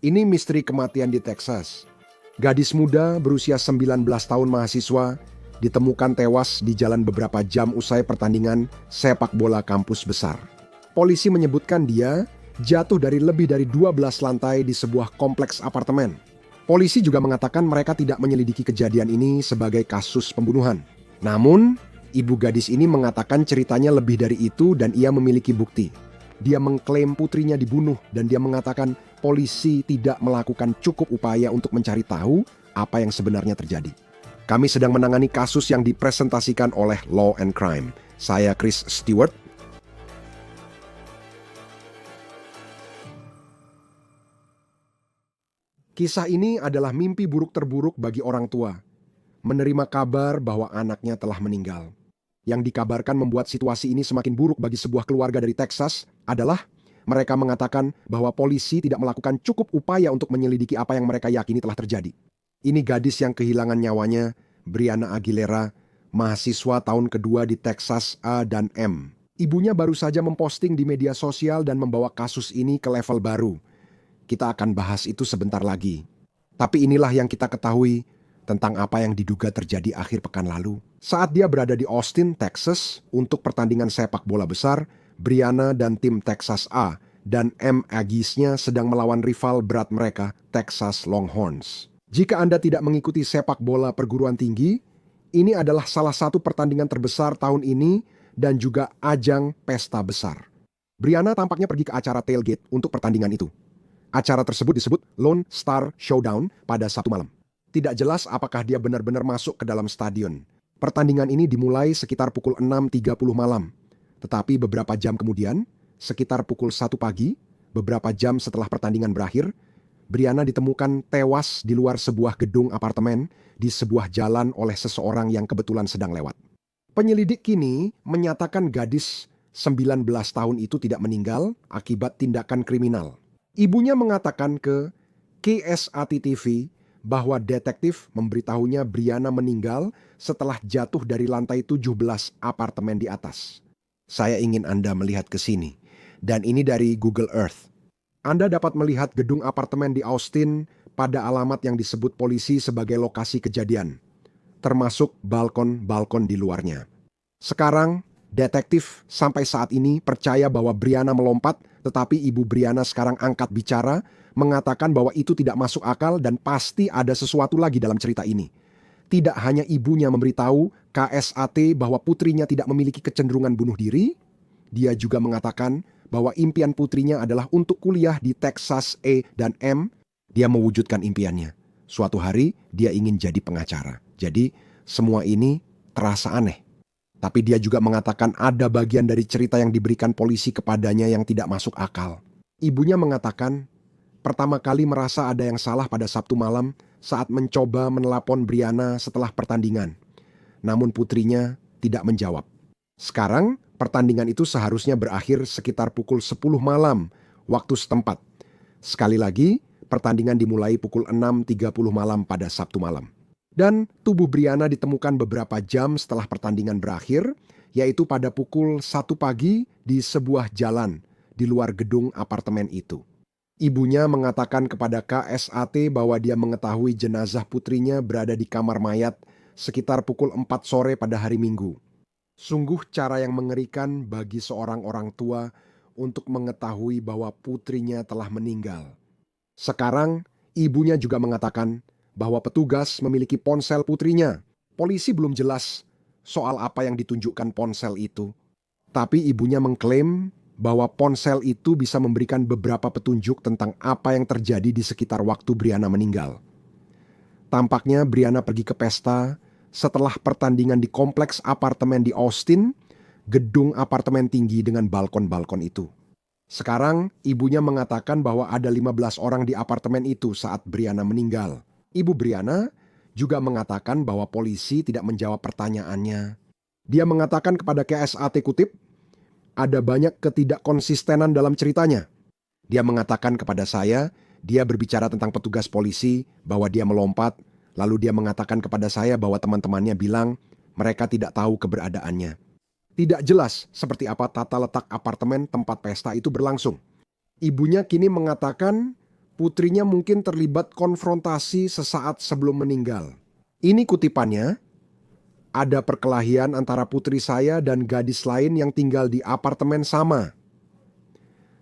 Ini misteri kematian di Texas. Gadis muda berusia 19 tahun mahasiswa ditemukan tewas di jalan beberapa jam usai pertandingan sepak bola kampus besar. Polisi menyebutkan dia jatuh dari lebih dari 12 lantai di sebuah kompleks apartemen. Polisi juga mengatakan mereka tidak menyelidiki kejadian ini sebagai kasus pembunuhan. Namun, ibu gadis ini mengatakan ceritanya lebih dari itu dan ia memiliki bukti. Dia mengklaim putrinya dibunuh dan dia mengatakan polisi tidak melakukan cukup upaya untuk mencari tahu apa yang sebenarnya terjadi. Kami sedang menangani kasus yang dipresentasikan oleh Law and Crime. Saya Chris Stewart. Kisah ini adalah mimpi buruk terburuk bagi orang tua. Menerima kabar bahwa anaknya telah meninggal. Yang dikabarkan membuat situasi ini semakin buruk bagi sebuah keluarga dari Texas adalah mereka mengatakan bahwa polisi tidak melakukan cukup upaya untuk menyelidiki apa yang mereka yakini telah terjadi. Ini gadis yang kehilangan nyawanya, Brianna Aguilera, mahasiswa tahun kedua di Texas A dan M. Ibunya baru saja memposting di media sosial dan membawa kasus ini ke level baru. Kita akan bahas itu sebentar lagi. Tapi inilah yang kita ketahui tentang apa yang diduga terjadi akhir pekan lalu. Saat dia berada di Austin, Texas, untuk pertandingan sepak bola besar, Brianna dan tim Texas A dan M Aggies-nya sedang melawan rival berat mereka, Texas Longhorns. Jika Anda tidak mengikuti sepak bola perguruan tinggi, ini adalah salah satu pertandingan terbesar tahun ini dan juga ajang pesta besar. Brianna tampaknya pergi ke acara tailgate untuk pertandingan itu. Acara tersebut disebut Lone Star Showdown pada Sabtu malam. Tidak jelas apakah dia benar-benar masuk ke dalam stadion. Pertandingan ini dimulai sekitar pukul 6.30 malam. Tetapi beberapa jam kemudian, sekitar pukul 1 pagi, beberapa jam setelah pertandingan berakhir, Brianna ditemukan tewas di luar sebuah gedung apartemen di sebuah jalan oleh seseorang yang kebetulan sedang lewat. Penyelidik kini menyatakan gadis 19 tahun itu tidak meninggal akibat tindakan kriminal. Ibunya mengatakan ke KSAT TV bahwa detektif memberitahunya Brianna meninggal setelah jatuh dari lantai 17 apartemen di atas. Saya ingin Anda melihat ke sini, dan ini dari Google Earth. Anda dapat melihat gedung apartemen di Austin pada alamat yang disebut polisi sebagai lokasi kejadian, termasuk balkon-balkon di luarnya. Sekarang, detektif sampai saat ini percaya bahwa Brianna melompat, tetapi ibu Brianna sekarang angkat bicara, mengatakan bahwa itu tidak masuk akal dan pasti ada sesuatu lagi dalam cerita ini. Tidak hanya ibunya memberitahu KSAT bahwa putrinya tidak memiliki kecenderungan bunuh diri, dia juga mengatakan bahwa impian putrinya adalah untuk kuliah di Texas A dan M. Dia mewujudkan impiannya. Suatu hari dia ingin jadi pengacara. Jadi semua ini terasa aneh. Tapi dia juga mengatakan ada bagian dari cerita yang diberikan polisi kepadanya yang tidak masuk akal. Ibunya mengatakan pertama kali merasa ada yang salah pada Sabtu malam saat mencoba menelpon Brianna setelah pertandingan. Namun putrinya tidak menjawab. Sekarang pertandingan itu seharusnya berakhir sekitar pukul 10 malam waktu setempat. Sekali lagi, pertandingan dimulai pukul 6.30 malam pada Sabtu malam. Dan tubuh Brianna ditemukan beberapa jam setelah pertandingan berakhir, yaitu pada pukul 1 pagi di sebuah jalan di luar gedung apartemen itu. Ibunya mengatakan kepada KSAT bahwa dia mengetahui jenazah putrinya berada di kamar mayat sekitar pukul 4 sore pada hari Minggu. Sungguh cara yang mengerikan bagi seorang orang tua untuk mengetahui bahwa putrinya telah meninggal. Sekarang, ibunya juga mengatakan bahwa petugas memiliki ponsel putrinya. Polisi belum jelas soal apa yang ditunjukkan ponsel itu. Tapi ibunya mengklaim bahwa ponsel itu bisa memberikan beberapa petunjuk tentang apa yang terjadi di sekitar waktu Brianna meninggal. Tampaknya Brianna pergi ke pesta setelah pertandingan di kompleks apartemen di Austin, gedung apartemen tinggi dengan balkon-balkon itu. Sekarang, ibunya mengatakan bahwa ada 15 orang di apartemen itu saat Brianna meninggal. Ibu Brianna juga mengatakan bahwa polisi tidak menjawab pertanyaannya. Dia mengatakan kepada KSAT kutip, ada banyak ketidakkonsistenan dalam ceritanya. Dia mengatakan kepada saya, dia berbicara tentang petugas polisi, bahwa dia melompat, lalu dia mengatakan kepada saya bahwa teman-temannya bilang mereka tidak tahu keberadaannya. Tidak jelas seperti apa tata letak apartemen tempat pesta itu berlangsung. Ibunya kini mengatakan Putrinya mungkin terlibat konfrontasi sesaat sebelum meninggal. Ini kutipannya, ada perkelahian antara putri saya dan gadis lain yang tinggal di apartemen sama.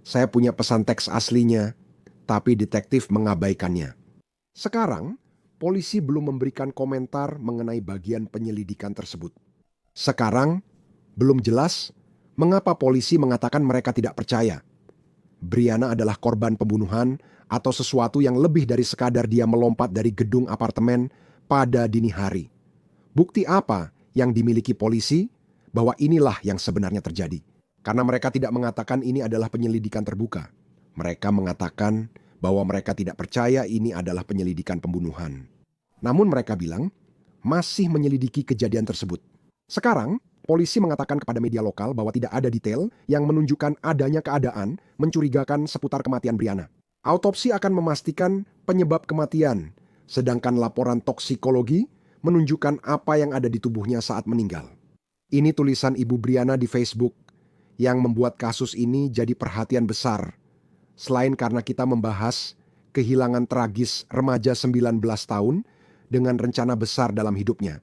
Saya punya pesan teks aslinya, tapi detektif mengabaikannya. Sekarang, polisi belum memberikan komentar mengenai bagian penyelidikan tersebut. Sekarang, belum jelas mengapa polisi mengatakan mereka tidak percaya. Brianna adalah korban pembunuhan atau sesuatu yang lebih dari sekadar dia melompat dari gedung apartemen pada dini hari. Bukti apa yang dimiliki polisi bahwa inilah yang sebenarnya terjadi? Karena mereka tidak mengatakan ini adalah penyelidikan terbuka. Mereka mengatakan bahwa mereka tidak percaya ini adalah penyelidikan pembunuhan. Namun mereka bilang masih menyelidiki kejadian tersebut. Sekarang, polisi mengatakan kepada media lokal bahwa tidak ada detail yang menunjukkan adanya keadaan mencurigakan seputar kematian Brianna. Autopsi akan memastikan penyebab kematian, sedangkan laporan toksikologi menunjukkan apa yang ada di tubuhnya saat meninggal. Ini tulisan Ibu Brianna di Facebook yang membuat kasus ini jadi perhatian besar. Selain karena kita membahas kehilangan tragis remaja 19 tahun dengan rencana besar dalam hidupnya.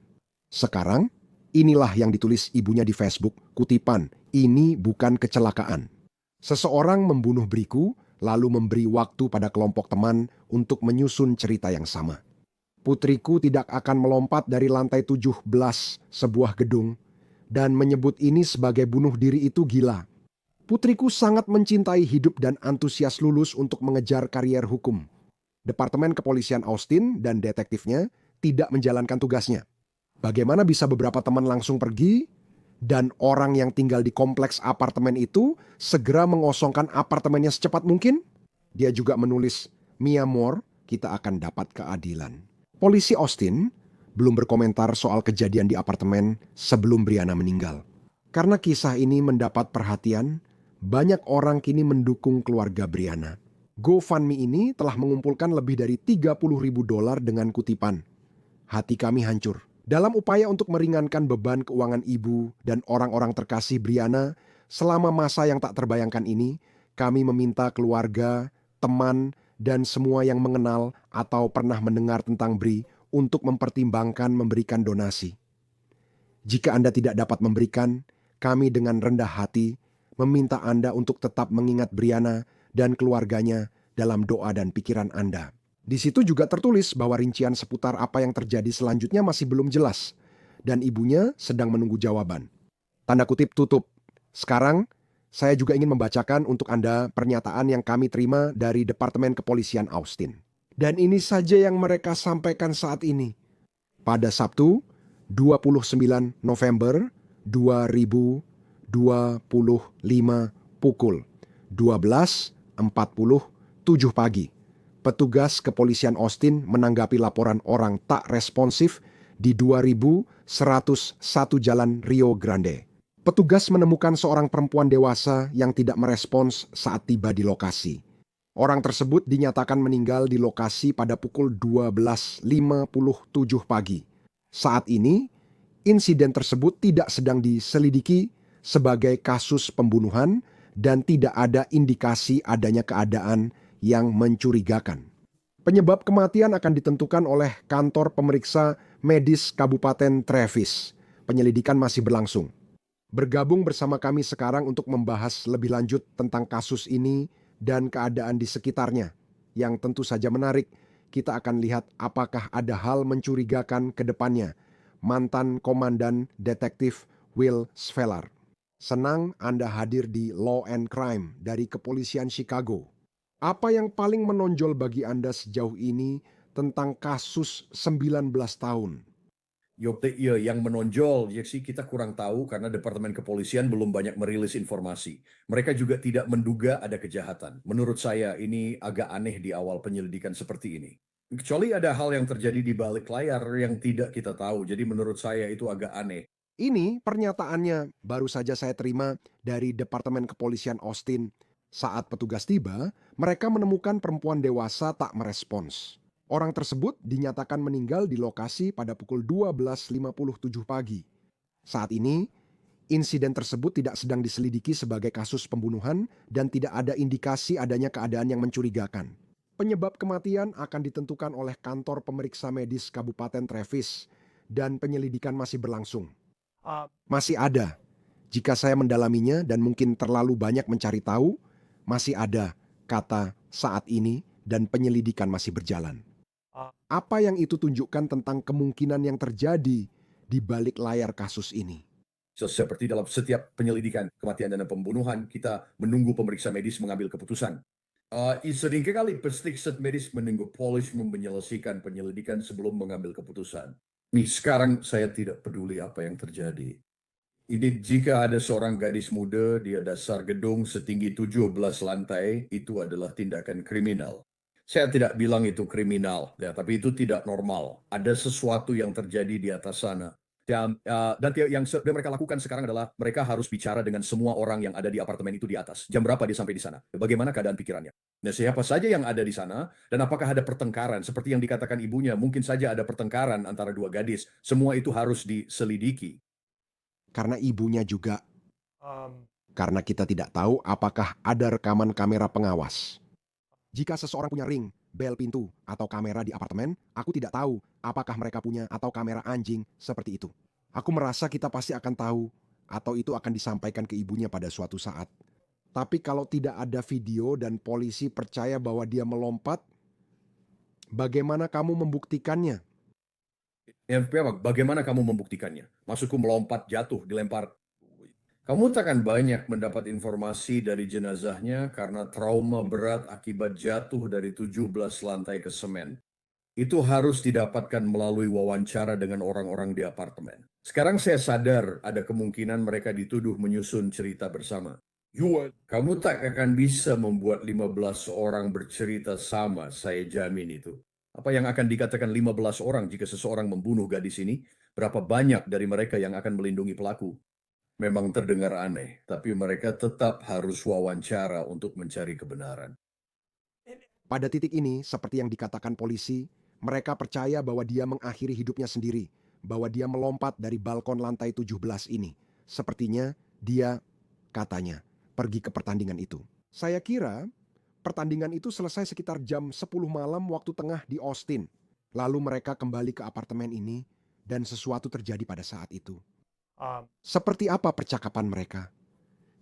Sekarang, inilah yang ditulis ibunya di Facebook, kutipan, ini bukan kecelakaan. Seseorang membunuh Briku, lalu memberi waktu pada kelompok teman untuk menyusun cerita yang sama. Putriku tidak akan melompat dari lantai 17 sebuah gedung dan menyebut ini sebagai bunuh diri itu gila. Putriku sangat mencintai hidup dan antusias lulus untuk mengejar karier hukum. Departemen Kepolisian Austin dan detektifnya tidak menjalankan tugasnya. Bagaimana bisa beberapa teman langsung pergi dan orang yang tinggal di kompleks apartemen itu segera mengosongkan apartemennya secepat mungkin? Dia juga menulis, Mia Moore, kita akan dapat keadilan. Polisi Austin belum berkomentar soal kejadian di apartemen sebelum Brianna meninggal. Karena kisah ini mendapat perhatian, banyak orang kini mendukung keluarga Brianna. GoFundMe ini telah mengumpulkan lebih dari $30.000 dengan kutipan, hati kami hancur. Dalam upaya untuk meringankan beban keuangan ibu dan orang-orang terkasih Brianna selama masa yang tak terbayangkan ini, kami meminta keluarga, teman, dan semua yang mengenal atau pernah mendengar tentang Bri untuk mempertimbangkan memberikan donasi. Jika Anda tidak dapat memberikan, kami dengan rendah hati meminta Anda untuk tetap mengingat Brianna dan keluarganya dalam doa dan pikiran Anda. Di situ juga tertulis bahwa rincian seputar apa yang terjadi selanjutnya masih belum jelas, dan ibunya sedang menunggu jawaban. Tanda kutip tutup. Sekarang, saya juga ingin membacakan untuk Anda pernyataan yang kami terima dari Departemen Kepolisian Austin. Dan ini saja yang mereka sampaikan saat ini. Pada Sabtu, 29 November 2025 pukul 12.47 pagi. Petugas Kepolisian Austin menanggapi laporan orang tak responsif di 2101 Jalan Rio Grande. Petugas menemukan seorang perempuan dewasa yang tidak merespons saat tiba di lokasi. Orang tersebut dinyatakan meninggal di lokasi pada pukul 12.57 pagi. Saat ini, insiden tersebut tidak sedang diselidiki sebagai kasus pembunuhan dan tidak ada indikasi adanya keadaan yang mencurigakan. Penyebab kematian akan ditentukan oleh kantor pemeriksa medis Kabupaten Travis. Penyelidikan masih berlangsung. Bergabung bersama kami sekarang untuk membahas lebih lanjut tentang kasus ini dan keadaan di sekitarnya. Yang tentu saja menarik, kita akan lihat apakah ada hal mencurigakan ke depannya. Mantan Komandan Detektif Will Svelar. Senang Anda hadir di Law and Crime dari Kepolisian Chicago. Apa yang paling menonjol bagi Anda sejauh ini tentang kasus 19 tahun? Yang menonjol, ya sih kita kurang tahu karena Departemen Kepolisian belum banyak merilis informasi. Mereka juga tidak menduga ada kejahatan. Menurut saya ini agak aneh di awal penyelidikan seperti ini. Kecuali ada hal yang terjadi di balik layar yang tidak kita tahu. Jadi menurut saya itu agak aneh. Ini pernyataannya baru saja saya terima dari Departemen Kepolisian Austin. Saat petugas tiba, mereka menemukan perempuan dewasa tak merespons. Orang tersebut dinyatakan meninggal di lokasi pada pukul 12.57 pagi. Saat ini, insiden tersebut tidak sedang diselidiki sebagai kasus pembunuhan dan tidak ada indikasi adanya keadaan yang mencurigakan. Penyebab kematian akan ditentukan oleh kantor pemeriksa medis Kabupaten Travis dan penyelidikan masih berlangsung. Masih ada. Jika saya mendalaminya dan mungkin terlalu banyak mencari tahu, masih ada kata saat ini dan penyelidikan masih berjalan. Apa yang itu tunjukkan tentang kemungkinan yang terjadi di balik layar kasus ini? Seperti dalam setiap penyelidikan kematian dan pembunuhan, kita menunggu pemeriksa medis mengambil keputusan. Seringkali periksa medis menunggu polis menyelesaikan penyelidikan sebelum mengambil keputusan. Sekarang saya tidak peduli apa yang terjadi. Ini jika ada seorang gadis muda di dasar gedung setinggi 17 lantai, itu adalah tindakan kriminal. Saya tidak bilang itu kriminal, ya, tapi itu tidak normal. Ada sesuatu yang terjadi di atas sana. Dan yang mereka lakukan sekarang adalah mereka harus bicara dengan semua orang yang ada di apartemen itu di atas. Jam berapa dia sampai di sana? Bagaimana keadaan pikirannya? Nah, siapa saja yang ada di sana, dan apakah ada pertengkaran? Seperti yang dikatakan ibunya, mungkin saja ada pertengkaran antara dua gadis. Semua itu harus diselidiki. Karena ibunya juga, karena kita tidak tahu apakah ada rekaman kamera pengawas. Jika seseorang punya ring, bel pintu, atau kamera di apartemen, aku tidak tahu apakah mereka punya atau kamera anjing seperti itu. Aku merasa kita pasti akan tahu, atau itu akan disampaikan ke ibunya pada suatu saat. Tapi kalau tidak ada video dan polisi percaya bahwa dia melompat, bagaimana kamu membuktikannya? Bagaimana kamu membuktikannya? Maksudku melompat, jatuh, dilempar. Kamu takkan banyak mendapat informasi dari jenazahnya karena trauma berat akibat jatuh dari 17 lantai ke semen. Itu harus didapatkan melalui wawancara dengan orang-orang di apartemen. Sekarang saya sadar ada kemungkinan mereka dituduh menyusun cerita bersama. Kamu tak akan bisa membuat 15 orang bercerita sama, saya jamin itu. Apa yang akan dikatakan 15 orang jika seseorang membunuh gadis ini? Berapa banyak dari mereka yang akan melindungi pelaku? Memang terdengar aneh, tapi mereka tetap harus wawancara untuk mencari kebenaran. Pada titik ini, seperti yang dikatakan polisi, mereka percaya bahwa dia mengakhiri hidupnya sendiri, bahwa dia melompat dari balkon lantai 17 ini. Sepertinya dia, katanya, pergi ke pertandingan itu. Saya kira pertandingan itu selesai sekitar jam 10 malam waktu tengah di Austin. Lalu mereka kembali ke apartemen ini dan sesuatu terjadi pada saat itu. Seperti apa percakapan mereka?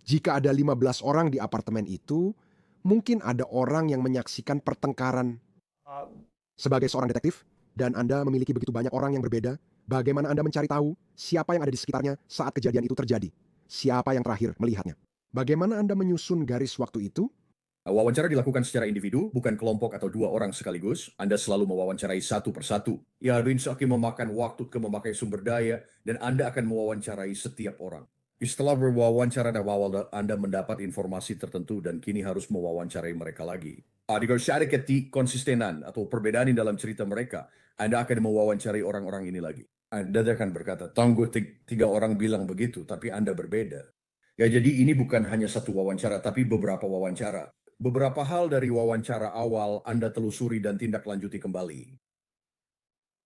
Jika ada 15 orang di apartemen itu, mungkin ada orang yang menyaksikan pertengkaran. Sebagai seorang detektif, dan Anda memiliki begitu banyak orang yang berbeda, bagaimana Anda mencari tahu siapa yang ada di sekitarnya saat kejadian itu terjadi? Siapa yang terakhir melihatnya? Bagaimana Anda menyusun garis waktu itu? Wawancara dilakukan secara individu, bukan kelompok atau dua orang sekaligus. Anda selalu mewawancarai satu persatu. Ya, Rinsa akan memakan waktu ke memakai sumber daya, dan Anda akan mewawancarai setiap orang. Setelah berwawancara dan Anda mendapat informasi tertentu dan kini harus mewawancarai mereka lagi. Jika ada konsistenan atau perbedaan di dalam cerita mereka, Anda akan mewawancarai orang-orang ini lagi. Anda akan berkata, tunggu, tiga orang bilang begitu, tapi Anda berbeda. Ya, jadi ini bukan hanya satu wawancara, tapi beberapa wawancara. Beberapa hal dari wawancara awal Anda telusuri dan tindak lanjuti kembali.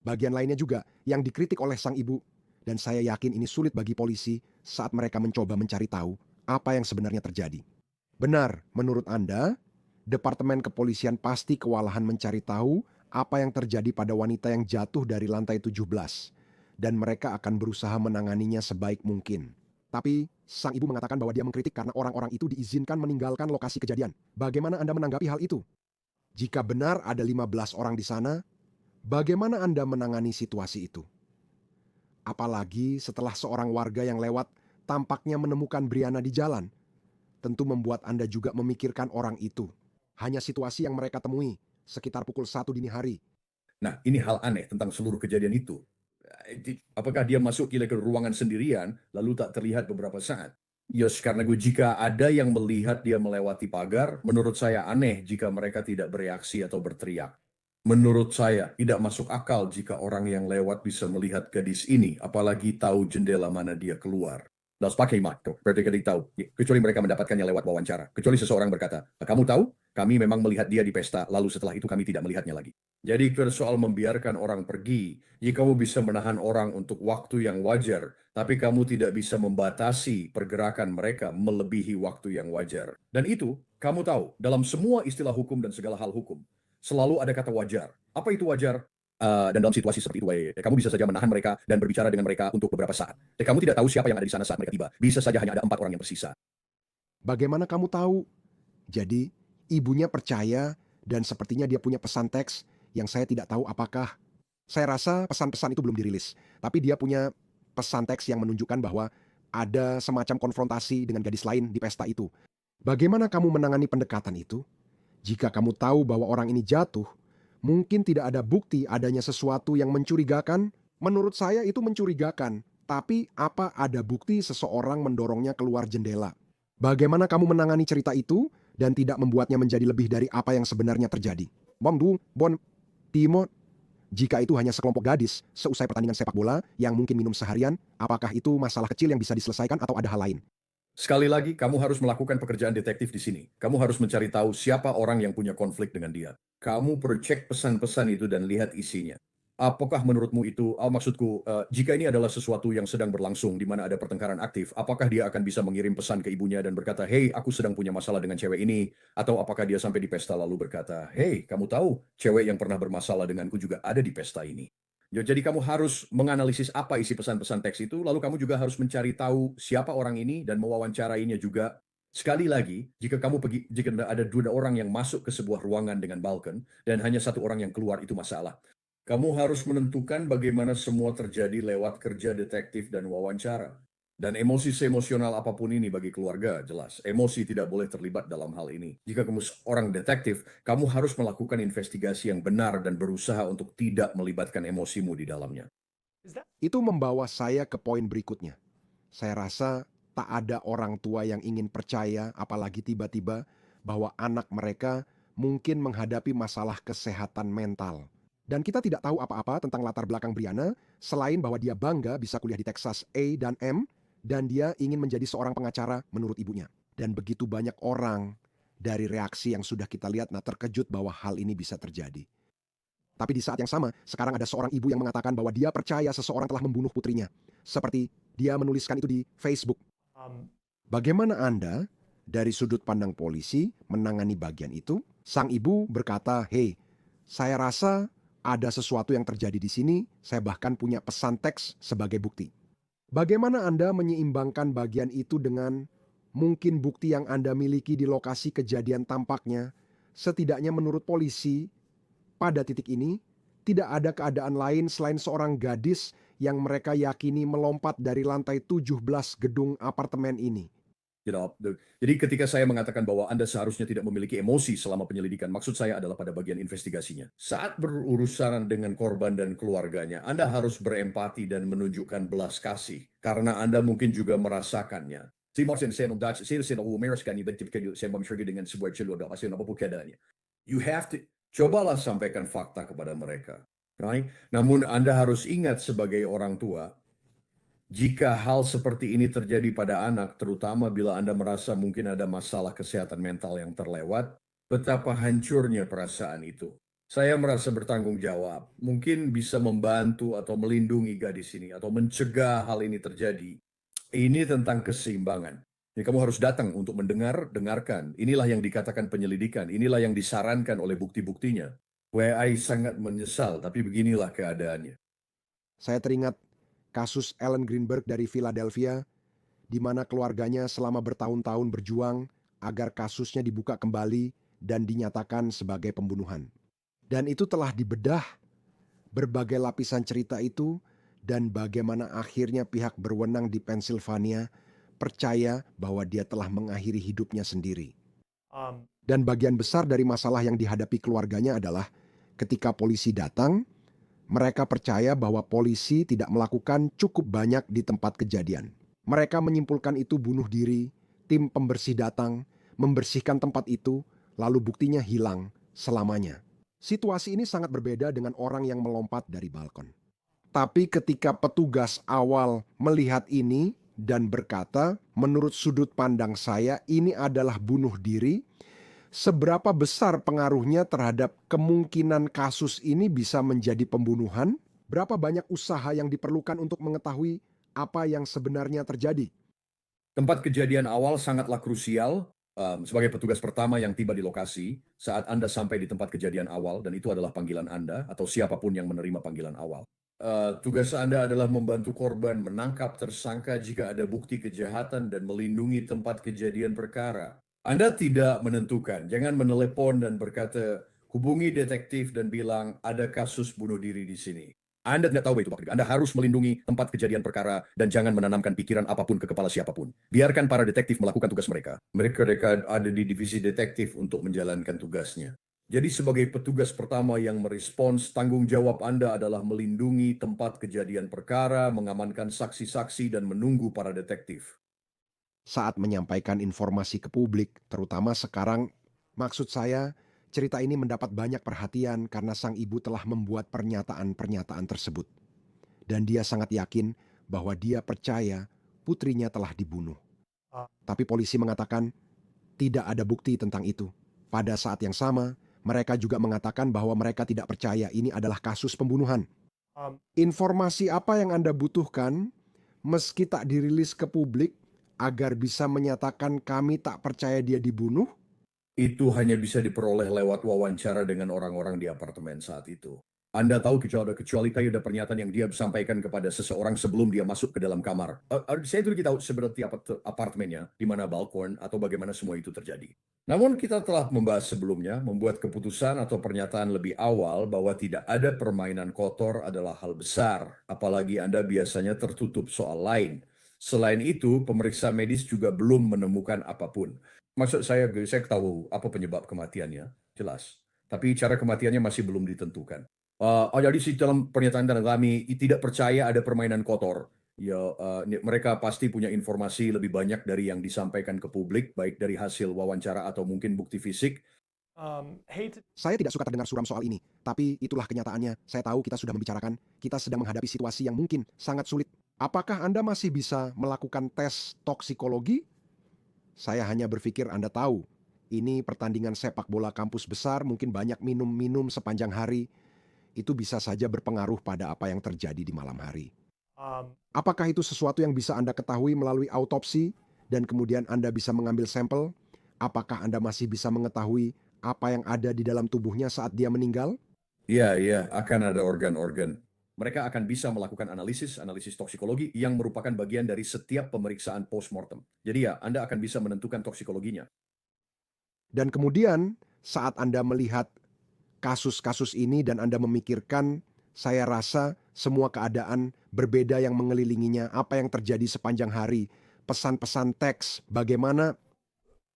Bagian lainnya juga yang dikritik oleh sang ibu, dan saya yakin ini sulit bagi polisi saat mereka mencoba mencari tahu apa yang sebenarnya terjadi. Benar, menurut Anda, Departemen Kepolisian pasti kewalahan mencari tahu apa yang terjadi pada wanita yang jatuh dari lantai 17, dan mereka akan berusaha menanganinya sebaik mungkin. Tapi, sang ibu mengatakan bahwa dia mengkritik karena orang-orang itu diizinkan meninggalkan lokasi kejadian. Bagaimana Anda menanggapi hal itu? Jika benar ada 15 orang di sana, bagaimana Anda menangani situasi itu? Apalagi setelah seorang warga yang lewat tampaknya menemukan Brianna di jalan, tentu membuat Anda juga memikirkan orang itu. Hanya situasi yang mereka temui sekitar pukul 1 dini hari. Nah, ini hal aneh tentang seluruh kejadian itu. Apakah dia masuk ke ruangan sendirian, lalu tak terlihat beberapa saat? Yes, karena jika ada yang melihat dia melewati pagar, menurut saya aneh jika mereka tidak bereaksi atau berteriak. Menurut saya, tidak masuk akal jika orang yang lewat bisa melihat gadis ini, apalagi tahu jendela mana dia keluar. Lalu pakai makro, berarti kita tahu. Kecuali mereka mendapatkannya lewat wawancara. Kecuali seseorang berkata, kamu tahu, kami memang melihat dia di pesta, lalu setelah itu kami tidak melihatnya lagi. Jadi soal membiarkan orang pergi, jika kamu bisa menahan orang untuk waktu yang wajar, tapi kamu tidak bisa membatasi pergerakan mereka melebihi waktu yang wajar. Dan itu, kamu tahu, dalam semua istilah hukum dan segala hal hukum, selalu ada kata wajar. Apa itu wajar? Dan dalam situasi seperti itu, kamu bisa saja menahan mereka dan berbicara dengan mereka untuk beberapa saat. Kamu tidak tahu siapa yang ada di sana saat mereka tiba. Bisa saja hanya ada 4 orang yang bersisa. Bagaimana kamu tahu? Jadi, ibunya percaya dan sepertinya dia punya pesan teks yang saya tidak tahu apakah. Saya rasa pesan-pesan itu belum dirilis, tapi dia punya pesan teks yang menunjukkan bahwa ada semacam konfrontasi dengan gadis lain di pesta itu. Bagaimana kamu menangani pendekatan itu? Jika kamu tahu bahwa orang ini jatuh, mungkin tidak ada bukti adanya sesuatu yang mencurigakan. Menurut saya itu mencurigakan, tapi apa ada bukti seseorang mendorongnya keluar jendela? Bagaimana kamu menangani cerita itu dan tidak membuatnya menjadi lebih dari apa yang sebenarnya terjadi? Bon, Timo, jika itu hanya sekelompok gadis seusai pertandingan sepak bola yang mungkin minum seharian, apakah itu masalah kecil yang bisa diselesaikan atau ada hal lain? Sekali lagi, kamu harus melakukan pekerjaan detektif di sini. Kamu harus mencari tahu siapa orang yang punya konflik dengan dia. Kamu perlu cek pesan-pesan itu dan lihat isinya. Apakah menurutmu itu, maksudku, jika ini adalah sesuatu yang sedang berlangsung, di mana ada pertengkaran aktif, apakah dia akan bisa mengirim pesan ke ibunya dan berkata, "Hei, aku sedang punya masalah dengan cewek ini." Atau apakah dia sampai di pesta lalu berkata, "Hei, kamu tahu, cewek yang pernah bermasalah denganku juga ada di pesta ini." Jadi kamu harus menganalisis apa isi pesan-pesan teks itu, lalu kamu juga harus mencari tahu siapa orang ini dan mewawancarainya juga. Sekali lagi, jika ada 2 orang yang masuk ke sebuah ruangan dengan balkon dan hanya 1 orang yang keluar, itu masalah. Kamu harus menentukan bagaimana semua terjadi lewat kerja detektif dan wawancara. Dan emosi emosional apapun ini bagi keluarga, jelas. Emosi tidak boleh terlibat dalam hal ini. Jika kamu seorang detektif, kamu harus melakukan investigasi yang benar dan berusaha untuk tidak melibatkan emosimu di dalamnya. Itu membawa saya ke poin berikutnya. Saya rasa tak ada orang tua yang ingin percaya, apalagi tiba-tiba, bahwa anak mereka mungkin menghadapi masalah kesehatan mental. Dan kita tidak tahu apa-apa tentang latar belakang Brianna, selain bahwa dia bangga bisa kuliah di Texas A dan M, dan dia ingin menjadi seorang pengacara menurut ibunya. Dan begitu banyak orang dari reaksi yang sudah kita lihat, terkejut bahwa hal ini bisa terjadi. Tapi di saat yang sama, sekarang ada seorang ibu yang mengatakan bahwa dia percaya seseorang telah membunuh putrinya. Seperti dia menuliskan itu di Facebook. Bagaimana Anda, dari sudut pandang polisi, menangani bagian itu? Sang ibu berkata, "Hei, saya rasa ada sesuatu yang terjadi di sini, saya bahkan punya pesan teks sebagai bukti." Bagaimana Anda menyeimbangkan bagian itu dengan mungkin bukti yang Anda miliki di lokasi kejadian tampaknya, setidaknya menurut polisi, pada titik ini, tidak ada keadaan lain selain seorang gadis yang mereka yakini melompat dari lantai 17 gedung apartemen ini. Jadi ketika saya mengatakan bahwa Anda seharusnya tidak memiliki emosi selama penyelidikan, maksud saya adalah pada bagian investigasinya. Saat berurusan dengan korban dan keluarganya, Anda harus berempati dan menunjukkan belas kasih, karena Anda mungkin juga merasakannya. Si Martin saya dengan sebuah celur apapun keadaannya. You have to, cobalah sampaikan fakta kepada mereka. Right? Namun Anda harus ingat sebagai orang tua, jika hal seperti ini terjadi pada anak, terutama bila Anda merasa mungkin ada masalah kesehatan mental yang terlewat, betapa hancurnya perasaan itu. Saya merasa bertanggung jawab, mungkin bisa membantu atau melindungi gadis ini, atau mencegah hal ini terjadi. Ini tentang keseimbangan. Jadi kamu harus datang untuk dengarkan. Inilah yang dikatakan penyelidikan, inilah yang disarankan oleh bukti-buktinya. WI sangat menyesal, tapi beginilah keadaannya. Saya teringat kasus Ellen Greenberg dari Philadelphia, di mana keluarganya selama bertahun-tahun berjuang agar kasusnya dibuka kembali dan dinyatakan sebagai pembunuhan. Dan itu telah dibedah berbagai lapisan cerita itu, dan bagaimana akhirnya pihak berwenang di Pennsylvania percaya bahwa dia telah mengakhiri hidupnya sendiri. Dan bagian besar dari masalah yang dihadapi keluarganya adalah ketika polisi datang, mereka percaya bahwa polisi tidak melakukan cukup banyak di tempat kejadian. Mereka menyimpulkan itu bunuh diri, tim pembersih datang, membersihkan tempat itu, lalu buktinya hilang selamanya. Situasi ini sangat berbeda dengan orang yang melompat dari balkon. Tapi ketika petugas awal melihat ini dan berkata, menurut sudut pandang saya ini adalah bunuh diri, seberapa besar pengaruhnya terhadap kemungkinan kasus ini bisa menjadi pembunuhan? Berapa banyak usaha yang diperlukan untuk mengetahui apa yang sebenarnya terjadi? Tempat kejadian awal sangatlah krusial. Sebagai petugas pertama yang tiba di lokasi saat Anda sampai di tempat kejadian awal, dan itu adalah panggilan Anda atau siapapun yang menerima panggilan awal. Tugas Anda adalah membantu korban menangkap tersangka jika ada bukti kejahatan dan melindungi tempat kejadian perkara. Anda tidak menentukan, jangan menelepon dan berkata, hubungi detektif dan bilang ada kasus bunuh diri di sini. Anda tidak tahu itu, Pak. Anda harus melindungi tempat kejadian perkara dan jangan menanamkan pikiran apapun ke kepala siapapun. Biarkan para detektif melakukan tugas mereka. Mereka ada di divisi detektif untuk menjalankan tugasnya. Jadi sebagai petugas pertama yang merespons, tanggung jawab Anda adalah melindungi tempat kejadian perkara, mengamankan saksi-saksi, dan menunggu para detektif. Saat menyampaikan informasi ke publik, terutama sekarang, maksud saya, cerita ini mendapat banyak perhatian karena sang ibu telah membuat pernyataan-pernyataan tersebut. Dan dia sangat yakin bahwa dia percaya putrinya telah dibunuh. Tapi polisi mengatakan tidak ada bukti tentang itu. Pada saat yang sama, mereka juga mengatakan bahwa mereka tidak percaya ini adalah kasus pembunuhan. Informasi apa yang Anda butuhkan meski tak dirilis ke publik agar bisa menyatakan kami tak percaya dia dibunuh? Itu hanya bisa diperoleh lewat wawancara dengan orang-orang di apartemen saat itu. Anda tahu kecuali tadi ada pernyataan yang dia sampaikan kepada seseorang sebelum dia masuk ke dalam kamar. Saya itu tahu seperti apartemennya, di mana balkon atau bagaimana semua itu terjadi. Namun kita telah membahas sebelumnya, membuat keputusan atau pernyataan lebih awal bahwa tidak ada permainan kotor adalah hal besar, apalagi Anda biasanya tertutup soal lain. Selain itu, pemeriksa medis juga belum menemukan apapun. Maksud saya tahu apa penyebab kematiannya, jelas. Tapi cara kematiannya masih belum ditentukan. Jadi dalam pernyataan dan kami tidak percaya ada permainan kotor. Ya, mereka pasti punya informasi lebih banyak dari yang disampaikan ke publik, baik dari hasil wawancara atau mungkin bukti fisik. Saya tidak suka terdengar suram soal ini, tapi itulah kenyataannya. Saya tahu kita sudah membicarakan, kita sedang menghadapi situasi yang mungkin sangat sulit. Apakah Anda masih bisa melakukan tes toksikologi? Saya hanya berpikir Anda tahu, ini pertandingan sepak bola kampus besar, mungkin banyak minum-minum sepanjang hari. Itu bisa saja berpengaruh pada apa yang terjadi di malam hari. Apakah itu sesuatu yang bisa Anda ketahui melalui autopsi dan kemudian Anda bisa mengambil sampel? Apakah Anda masih bisa mengetahui apa yang ada di dalam tubuhnya saat dia meninggal? Iya, iya, akan ada organ-organ. Mereka akan bisa melakukan analisis toksikologi yang merupakan bagian dari setiap pemeriksaan postmortem. Jadi ya, Anda akan bisa menentukan toksikologinya. Dan kemudian saat Anda melihat kasus-kasus ini dan Anda memikirkan, saya rasa semua keadaan berbeda yang mengelilinginya, apa yang terjadi sepanjang hari, pesan-pesan teks, bagaimana,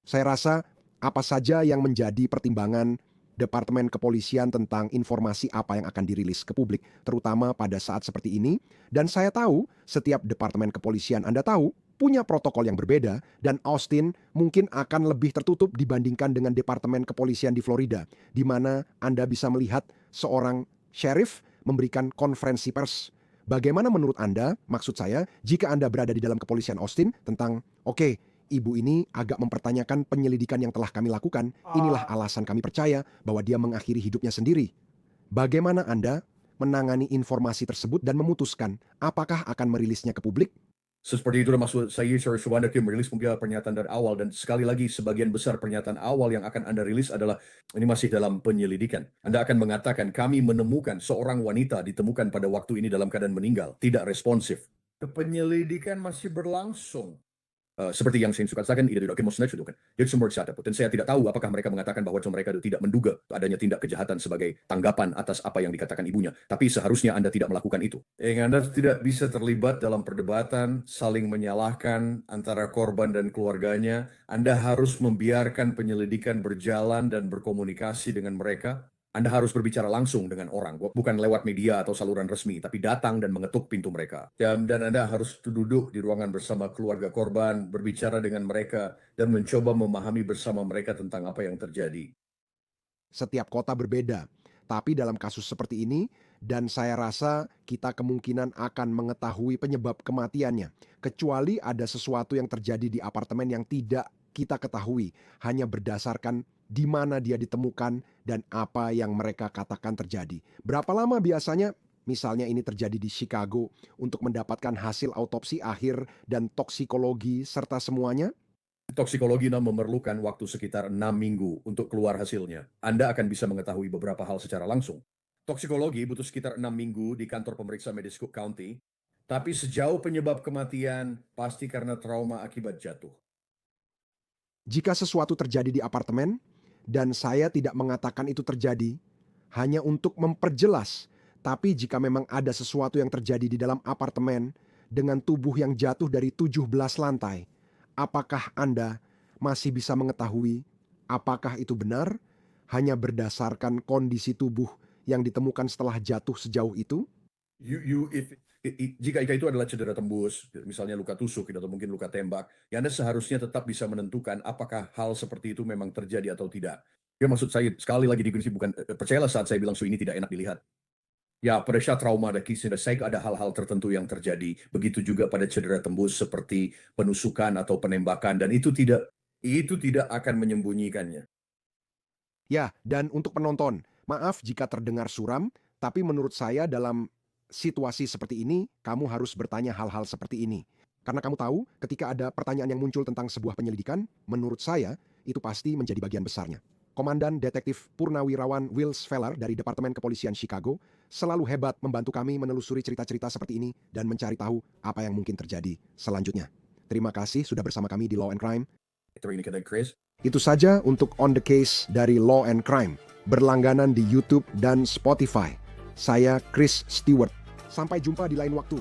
saya rasa apa saja yang menjadi pertimbangan Departemen Kepolisian tentang informasi apa yang akan dirilis ke publik, terutama pada saat seperti ini. Dan saya tahu setiap Departemen Kepolisian Anda tahu punya protokol yang berbeda dan Austin mungkin akan lebih tertutup dibandingkan dengan Departemen Kepolisian di Florida, di mana Anda bisa melihat seorang sheriff memberikan konferensi pers. Bagaimana menurut Anda, maksud saya, jika Anda berada di dalam kepolisian Austin tentang, oke, ibu ini agak mempertanyakan penyelidikan yang telah kami lakukan. Inilah alasan kami percaya bahwa dia mengakhiri hidupnya sendiri. Bagaimana Anda menangani informasi tersebut dan memutuskan apakah akan merilisnya ke publik? Seperti itu maksud saya, Sir Subanda Kim merilis mungkin pernyataan dari awal, dan sekali lagi sebagian besar pernyataan awal yang akan Anda rilis adalah ini masih dalam penyelidikan. Anda akan mengatakan kami menemukan seorang wanita ditemukan pada waktu ini dalam keadaan meninggal, tidak responsif. Penyelidikan masih berlangsung. Seperti yang saya suka katakan, itu kan. Jadi semua data. Dan saya tidak tahu apakah mereka mengatakan bahwa mereka tidak menduga adanya tindak kejahatan sebagai tanggapan atas apa yang dikatakan ibunya. Tapi seharusnya Anda tidak melakukan itu. Anda tidak bisa terlibat dalam perdebatan, saling menyalahkan antara korban dan keluarganya. Anda harus membiarkan penyelidikan berjalan dan berkomunikasi dengan mereka. Anda harus berbicara langsung dengan orang, bukan lewat media atau saluran resmi, tapi datang dan mengetuk pintu mereka. Dan Anda harus duduk di ruangan bersama keluarga korban, berbicara dengan mereka, dan mencoba memahami bersama mereka tentang apa yang terjadi. Setiap kota berbeda, tapi dalam kasus seperti ini, dan saya rasa kita kemungkinan akan mengetahui penyebab kematiannya, kecuali ada sesuatu yang terjadi di apartemen yang tidak kita ketahui, hanya berdasarkan di mana dia ditemukan dan apa yang mereka katakan terjadi. Berapa lama biasanya, misalnya ini terjadi di Chicago, untuk mendapatkan hasil autopsi akhir dan toksikologi serta semuanya? Toksikologi memerlukan waktu sekitar 6 minggu untuk keluar hasilnya. Anda akan bisa mengetahui beberapa hal secara langsung. Toksikologi butuh sekitar 6 minggu di kantor pemeriksa medis Cook County, tapi sejauh penyebab kematian pasti karena trauma akibat jatuh. Jika sesuatu terjadi di apartemen, dan saya tidak mengatakan itu terjadi, hanya untuk memperjelas, tapi jika memang ada sesuatu yang terjadi di dalam apartemen dengan tubuh yang jatuh dari 17 lantai, apakah Anda masih bisa mengetahui apakah itu benar hanya berdasarkan kondisi tubuh yang ditemukan setelah jatuh sejauh itu? Jika itu adalah cedera tembus, misalnya luka tusuk atau mungkin luka tembak, ya Anda seharusnya tetap bisa menentukan apakah hal seperti itu memang terjadi atau tidak. Ya maksud saya sekali lagi definisi bukan percayalah saat saya bilang ini tidak enak dilihat. Ya pada saat trauma ada kisah, saya ada hal-hal tertentu yang terjadi. Begitu juga pada cedera tembus seperti penusukan atau penembakan dan itu tidak akan menyembunyikannya. Ya, dan untuk penonton, maaf jika terdengar suram, tapi menurut saya dalam situasi seperti ini, kamu harus bertanya hal-hal seperti ini. Karena kamu tahu, ketika ada pertanyaan yang muncul tentang sebuah penyelidikan, menurut saya, itu pasti menjadi bagian besarnya. Komandan Detektif Purnawirawan Will Sveller dari Departemen Kepolisian Chicago selalu hebat membantu kami menelusuri cerita-cerita seperti ini dan mencari tahu apa yang mungkin terjadi selanjutnya. Terima kasih sudah bersama kami di Law and Crime. Chris. Itu saja untuk On The Case dari Law and Crime, berlangganan di YouTube dan Spotify. Saya Chris Stewart. Sampai jumpa di lain waktu.